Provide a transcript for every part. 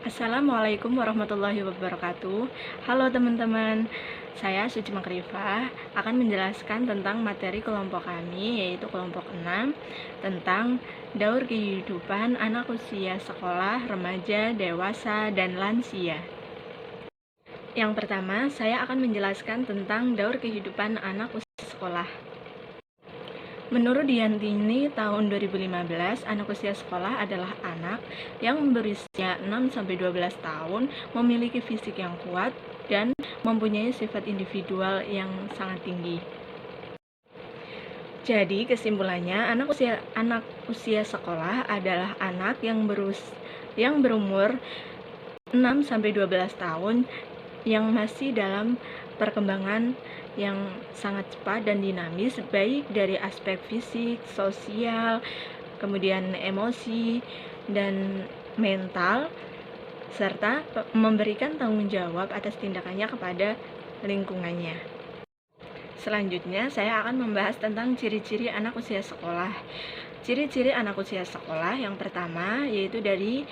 Assalamualaikum warahmatullahi wabarakatuh. Halo teman-teman, saya Suci Makrifah akan menjelaskan tentang materi kelompok kami, yaitu kelompok 6, tentang daur kehidupan anak usia sekolah, remaja, dewasa, dan lansia. Yang pertama, saya akan menjelaskan tentang daur kehidupan anak usia sekolah. Menurut Diantini tahun 2015, anak usia sekolah adalah anak yang berusia 6-12 tahun, memiliki fisik yang kuat, dan mempunyai sifat individual yang sangat tinggi. Jadi, kesimpulannya, anak usia sekolah adalah anak yang berumur 6-12 tahun yang masih dalam perkembangan yang sangat cepat dan dinamis, baik dari aspek fisik, sosial, kemudian emosi, dan mental, serta memberikan tanggung jawab atas tindakannya kepada lingkungannya. Selanjutnya, saya akan membahas tentang ciri-ciri anak usia sekolah. Ciri-ciri anak usia sekolah yang pertama yaitu dari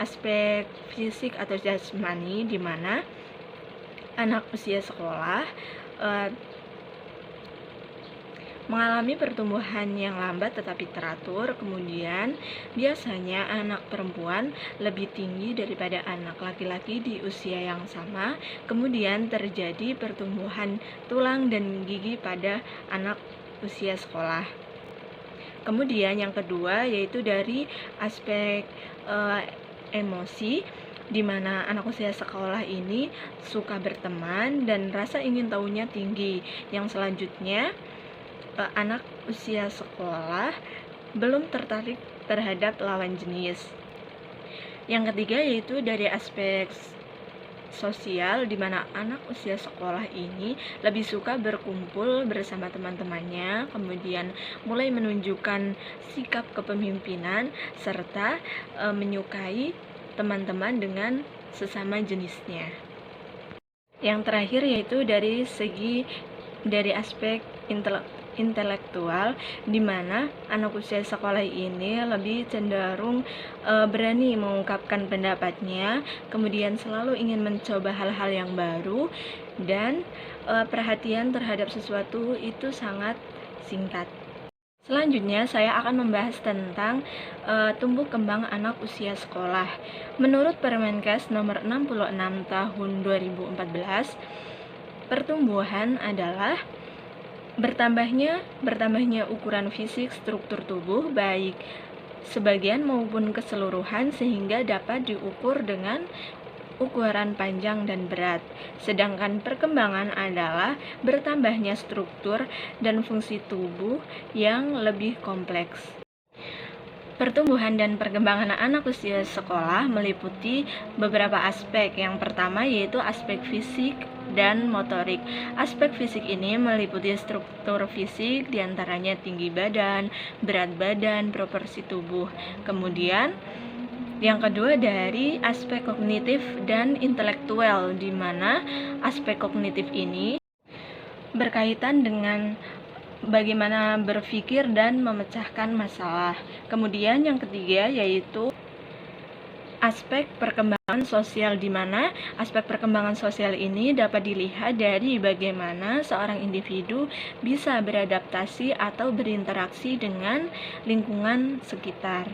aspek fisik atau jasmani, di mana anak usia sekolah mengalami pertumbuhan yang lambat tetapi teratur. Kemudian biasanya anak perempuan lebih tinggi daripada anak laki-laki di usia yang sama. Kemudian terjadi pertumbuhan tulang dan gigi pada anak usia sekolah. Kemudian yang kedua yaitu dari aspek emosi, di mana anak usia sekolah ini suka berteman dan rasa ingin tahunya tinggi. Yang selanjutnya, anak usia sekolah belum tertarik terhadap lawan jenis. Yang ketiga yaitu dari aspek sosial, di mana anak usia sekolah ini lebih suka berkumpul bersama teman-temannya, kemudian mulai menunjukkan sikap kepemimpinan, serta menyukai teman-teman dengan sesama jenisnya. Yang terakhir yaitu dari aspek intelektual, di mana anak usia sekolah ini lebih cenderung berani mengungkapkan pendapatnya, kemudian selalu ingin mencoba hal-hal yang baru, dan perhatian terhadap sesuatu itu sangat singkat. Selanjutnya, saya akan membahas tentang tumbuh kembang anak usia sekolah. Menurut Permenkes nomor 66 tahun 2014, pertumbuhan adalah bertambahnya ukuran fisik struktur tubuh, baik sebagian maupun keseluruhan, sehingga dapat diukur dengan ukuran panjang dan berat. Sedangkan perkembangan adalah bertambahnya struktur dan fungsi tubuh yang lebih kompleks. Pertumbuhan dan perkembangan anak usia sekolah meliputi beberapa aspek. Yang pertama yaitu aspek fisik dan motorik. Aspek fisik ini meliputi struktur fisik, diantaranya tinggi badan, berat badan, proporsi tubuh. Kemudian yang kedua dari aspek kognitif dan intelektual, di mana aspek kognitif ini berkaitan dengan bagaimana berpikir dan memecahkan masalah. Kemudian yang ketiga yaitu aspek perkembangan sosial, di mana aspek perkembangan sosial ini dapat dilihat dari bagaimana seorang individu bisa beradaptasi atau berinteraksi dengan lingkungan sekitar.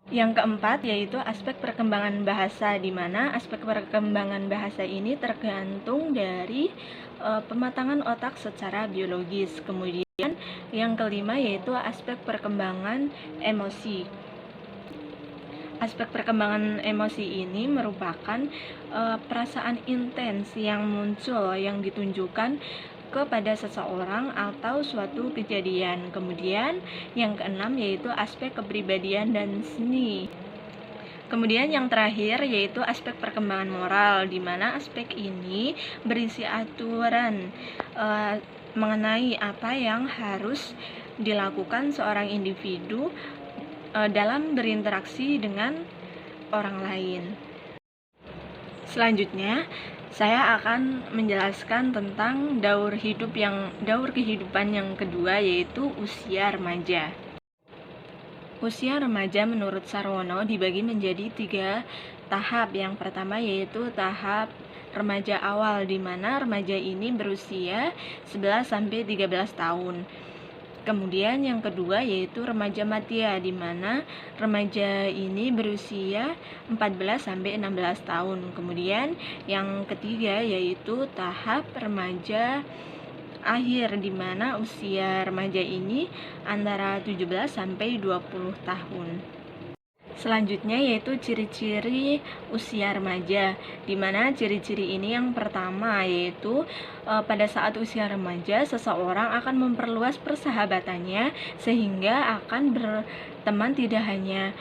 Yang keempat yaitu aspek perkembangan bahasa, di mana aspek perkembangan bahasa ini tergantung dari pematangan otak secara biologis. Kemudian yang kelima yaitu aspek perkembangan emosi. Aspek perkembangan emosi ini merupakan perasaan intens yang muncul, yang ditunjukkan kepada seseorang atau suatu kejadian. Kemudian yang keenam yaitu aspek kepribadian dan seni. Kemudian yang terakhir yaitu aspek perkembangan moral, di mana aspek ini berisi aturan mengenai apa yang harus dilakukan seorang individu dalam berinteraksi dengan orang lain. Selanjutnya, saya akan menjelaskan tentang daur kehidupan yang kedua, yaitu usia remaja. Usia remaja menurut Sarwono dibagi menjadi 3 tahap. Yang pertama yaitu tahap remaja awal, di mana remaja ini berusia 11-13 tahun. Kemudian yang kedua yaitu remaja madya, di mana remaja ini berusia 14-16 tahun. Kemudian yang ketiga yaitu tahap remaja akhir, di mana usia remaja ini antara 17-20 tahun. Selanjutnya yaitu ciri-ciri usia remaja, di mana ciri-ciri ini yang pertama yaitu pada saat usia remaja seseorang akan memperluas persahabatannya sehingga akan berteman tidak hanya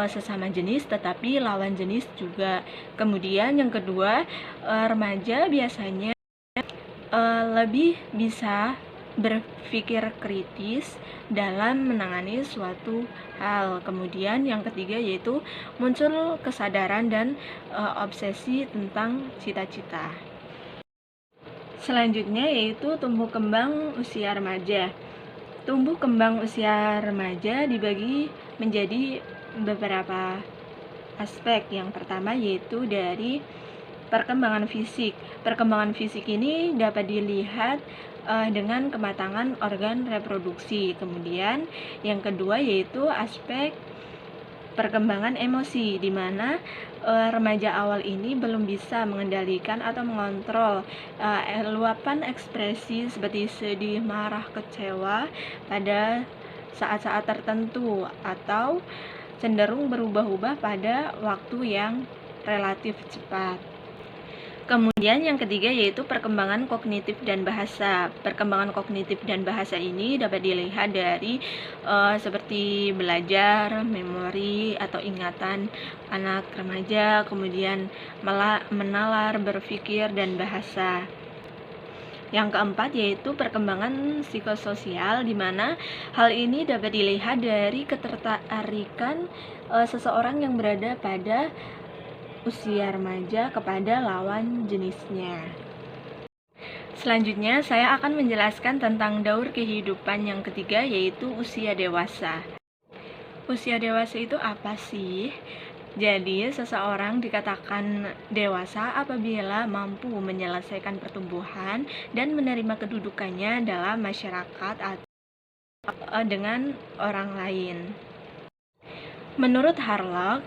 sesama jenis tetapi lawan jenis juga. Kemudian yang kedua, remaja biasanya lebih bisa berpikir kritis dalam menangani suatu hal. Kemudian yang ketiga yaitu muncul kesadaran dan obsesi tentang cita-cita. Selanjutnya yaitu tumbuh kembang usia remaja. Tumbuh kembang usia remaja dibagi menjadi beberapa aspek. Yang pertama yaitu dari perkembangan fisik. Perkembangan fisik ini dapat dilihat dengan kematangan organ reproduksi. Kemudian yang kedua yaitu aspek perkembangan emosi, di mana remaja awal ini belum bisa mengendalikan atau mengontrol luapan ekspresi seperti sedih, marah, kecewa pada saat-saat tertentu atau cenderung berubah-ubah pada waktu yang relatif cepat. Kemudian yang ketiga yaitu perkembangan kognitif dan bahasa. Perkembangan kognitif dan bahasa ini dapat dilihat dari seperti belajar, memori atau ingatan anak remaja, kemudian menalar, berpikir, dan bahasa. Yang keempat yaitu perkembangan psikososial, di mana hal ini dapat dilihat dari ketertarikan seseorang yang berada pada usia remaja kepada lawan jenisnya. Selanjutnya saya akan menjelaskan tentang daur kehidupan yang ketiga yaitu usia dewasa. Usia dewasa itu apa sih? Jadi seseorang dikatakan dewasa apabila mampu menyelesaikan pertumbuhan dan menerima kedudukannya dalam masyarakat atau dengan orang lain. Menurut Harlock,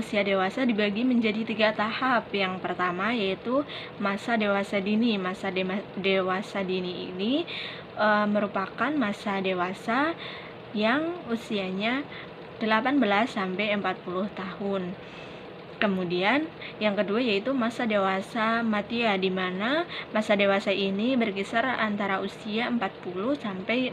usia dewasa dibagi menjadi 3 tahap. Yang pertama yaitu masa dewasa dini. Masa dewasa dini ini merupakan masa dewasa yang usianya 18-40 tahun. Kemudian yang kedua yaitu masa dewasa madya, di mana masa dewasa ini berkisar antara usia 40-60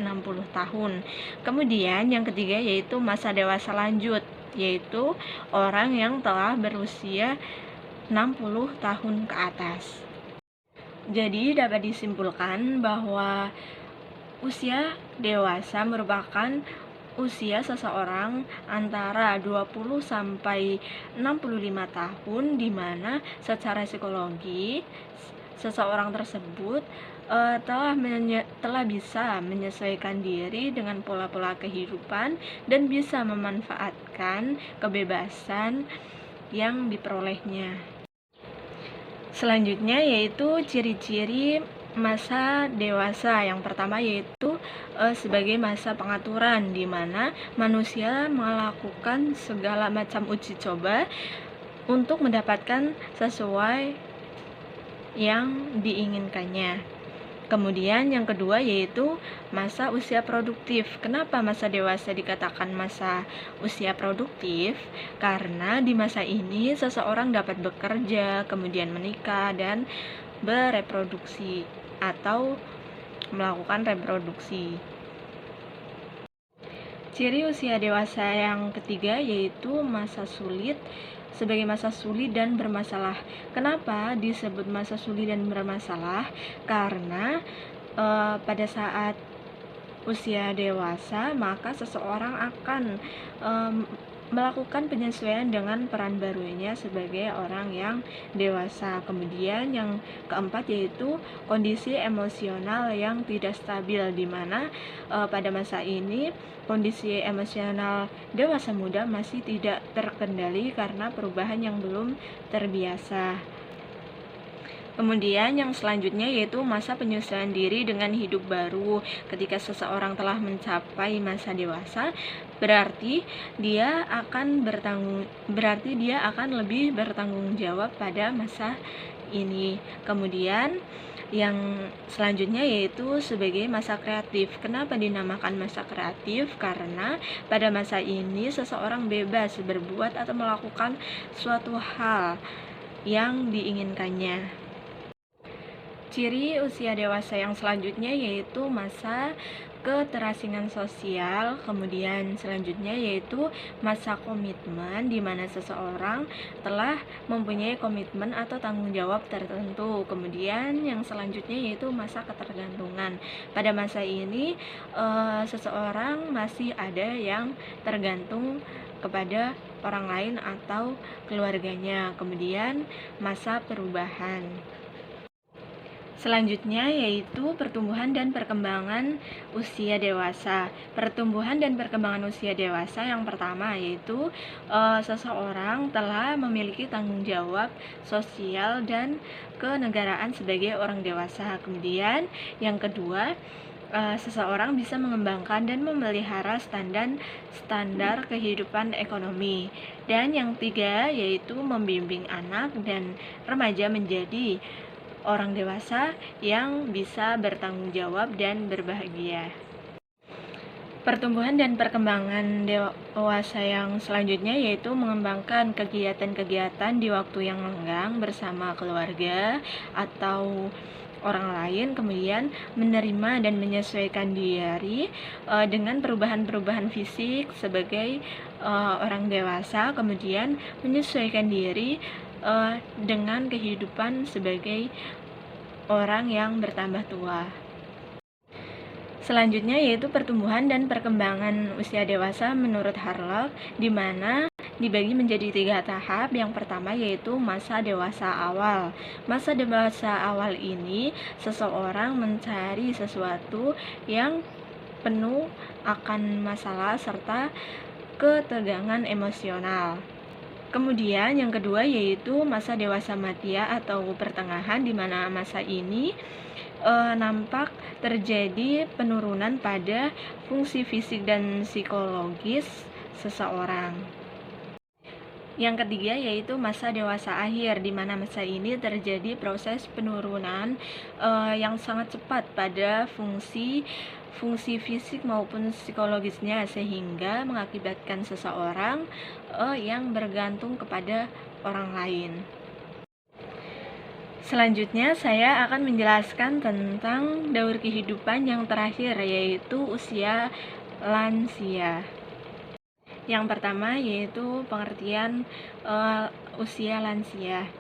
tahun. Kemudian yang ketiga yaitu masa dewasa lanjut, yaitu orang yang telah berusia 60 tahun ke atas. Jadi dapat disimpulkan bahwa usia dewasa merupakan usia seseorang antara 20-65 tahun, di mana secara psikologi seseorang tersebut telah bisa menyesuaikan diri dengan pola-pola kehidupan dan bisa memanfaatkan kebebasan yang diperolehnya. Selanjutnya yaitu ciri-ciri masa dewasa. Yang pertama yaitu sebagai masa pengaturan, di mana manusia melakukan segala macam uji coba untuk mendapatkan sesuai yang diinginkannya. Kemudian yang kedua yaitu masa usia produktif. Kenapa masa dewasa dikatakan masa usia produktif? Karena di masa ini seseorang dapat bekerja, kemudian menikah, dan bereproduksi atau melakukan reproduksi. Ciri usia dewasa yang ketiga yaitu masa sulit. Sebagai masa sulit dan bermasalah. Kenapa disebut masa sulit dan bermasalah? Karena pada saat usia dewasa maka seseorang akan melakukan penyesuaian dengan peran barunya sebagai orang yang dewasa. Kemudian yang keempat yaitu kondisi emosional yang tidak stabil, di mana pada masa ini kondisi emosional dewasa muda masih tidak terkendali karena perubahan yang belum terbiasa. Kemudian yang selanjutnya yaitu masa penyesuaian diri dengan hidup baru. Ketika seseorang telah mencapai masa dewasa, berarti dia akan lebih bertanggung jawab pada masa ini. Kemudian yang selanjutnya yaitu sebagai masa kreatif. Kenapa dinamakan masa kreatif? Karena pada masa ini seseorang bebas berbuat atau melakukan suatu hal yang diinginkannya. Ciri usia dewasa yang selanjutnya yaitu masa keterasingan sosial. Kemudian selanjutnya yaitu masa komitmen, di mana seseorang telah mempunyai komitmen atau tanggung jawab tertentu. Kemudian yang selanjutnya yaitu masa ketergantungan. Pada masa ini seseorang masih ada yang tergantung kepada orang lain atau keluarganya. Kemudian masa perubahan. Selanjutnya yaitu pertumbuhan dan perkembangan usia dewasa. Pertumbuhan dan perkembangan usia dewasa yang pertama yaitu seseorang telah memiliki tanggung jawab sosial dan kenegaraan sebagai orang dewasa. Kemudian yang kedua, seseorang bisa mengembangkan dan memelihara standar kehidupan ekonomi. Dan yang tiga yaitu membimbing anak dan remaja menjadi orang dewasa yang bisa bertanggung jawab dan berbahagia. Pertumbuhan dan perkembangan dewasa yang selanjutnya yaitu mengembangkan kegiatan-kegiatan di waktu yang lenggang bersama keluarga atau orang lain, kemudian menerima dan menyesuaikan diri dengan perubahan-perubahan fisik sebagai orang dewasa, kemudian menyesuaikan diri dengan kehidupan sebagai orang yang bertambah tua. Selanjutnya yaitu pertumbuhan dan perkembangan usia dewasa menurut Harlock, di mana dibagi menjadi 3 tahap. Yang pertama yaitu masa dewasa awal. Masa dewasa awal ini seseorang mencari sesuatu yang penuh akan masalah serta ketegangan emosional. Kemudian yang kedua yaitu masa dewasa madya atau pertengahan, di mana masa ini nampak terjadi penurunan pada fungsi fisik dan psikologis seseorang. Yang ketiga yaitu masa dewasa akhir, di mana masa ini terjadi proses penurunan yang sangat cepat pada fungsi fisik maupun psikologisnya, sehingga mengakibatkan seseorang yang bergantung kepada orang lain. Selanjutnya saya akan menjelaskan tentang daur kehidupan yang terakhir, yaitu usia lansia. Yang pertama yaitu pengertian usia lansia.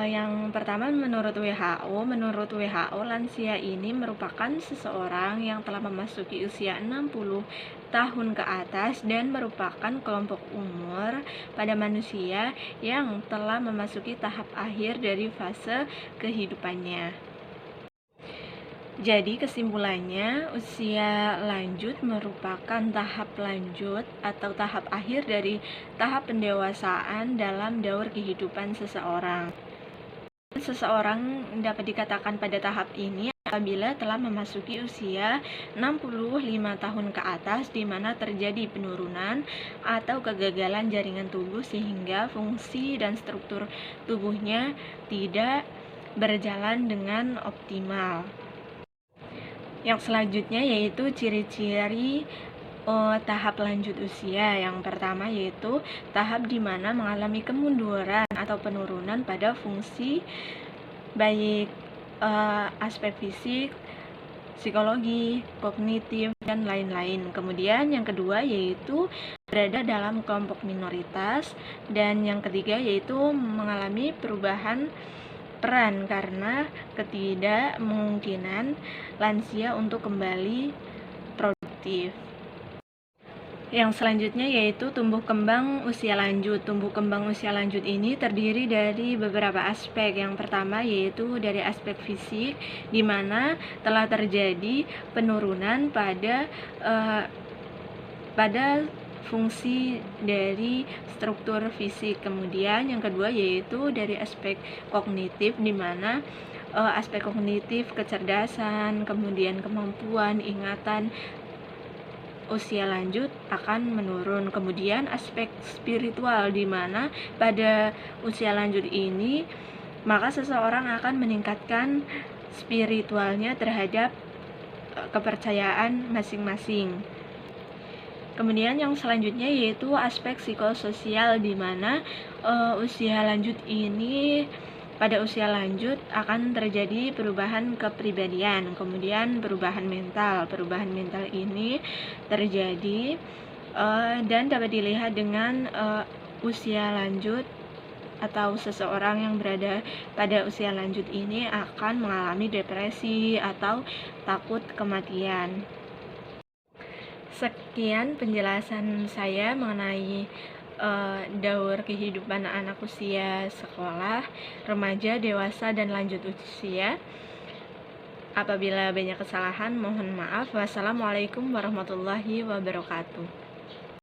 Yang pertama menurut WHO, lansia ini merupakan seseorang yang telah memasuki usia 60 tahun ke atas dan merupakan kelompok umur pada manusia yang telah memasuki tahap akhir dari fase kehidupannya. Jadi kesimpulannya, usia lanjut merupakan tahap lanjut atau tahap akhir dari tahap pendewasaan dalam daur kehidupan seseorang. Seseorang dapat dikatakan pada tahap ini apabila telah memasuki usia 65 tahun ke atas, di mana terjadi penurunan atau kegagalan jaringan tubuh sehingga fungsi dan struktur tubuhnya tidak berjalan dengan optimal. Yang selanjutnya yaitu ciri-ciri tahap lanjut usia. Yang pertama yaitu tahap di mana mengalami kemunduran atau penurunan pada fungsi baik aspek fisik, psikologi, kognitif, dan lain-lain. Kemudian yang kedua yaitu berada dalam kelompok minoritas, dan yang ketiga yaitu mengalami perubahan peran karena ketidakmungkinan lansia untuk kembali produktif. Yang selanjutnya yaitu tumbuh kembang usia lanjut. Tumbuh kembang usia lanjut ini terdiri dari beberapa aspek. Yang pertama yaitu dari aspek fisik, di mana telah terjadi penurunan pada fungsi dari struktur fisik. Kemudian yang kedua yaitu dari aspek kognitif, di mana aspek kognitif, kecerdasan, kemudian kemampuan ingatan usia lanjut akan menurun. Kemudian aspek spiritual, di mana pada usia lanjut ini maka seseorang akan meningkatkan spiritualnya terhadap kepercayaan masing-masing. Kemudian yang selanjutnya yaitu aspek psikososial, di mana pada usia lanjut akan terjadi perubahan kepribadian, kemudian perubahan mental. Perubahan mental ini terjadi dan dapat dilihat dengan usia lanjut atau seseorang yang berada pada usia lanjut ini akan mengalami depresi atau takut kematian. Sekian penjelasan saya mengenai daur kehidupan anak usia sekolah, remaja, dewasa, dan lanjut usia. Apabila banyak kesalahan, mohon maaf. Wassalamualaikum warahmatullahi wabarakatuh.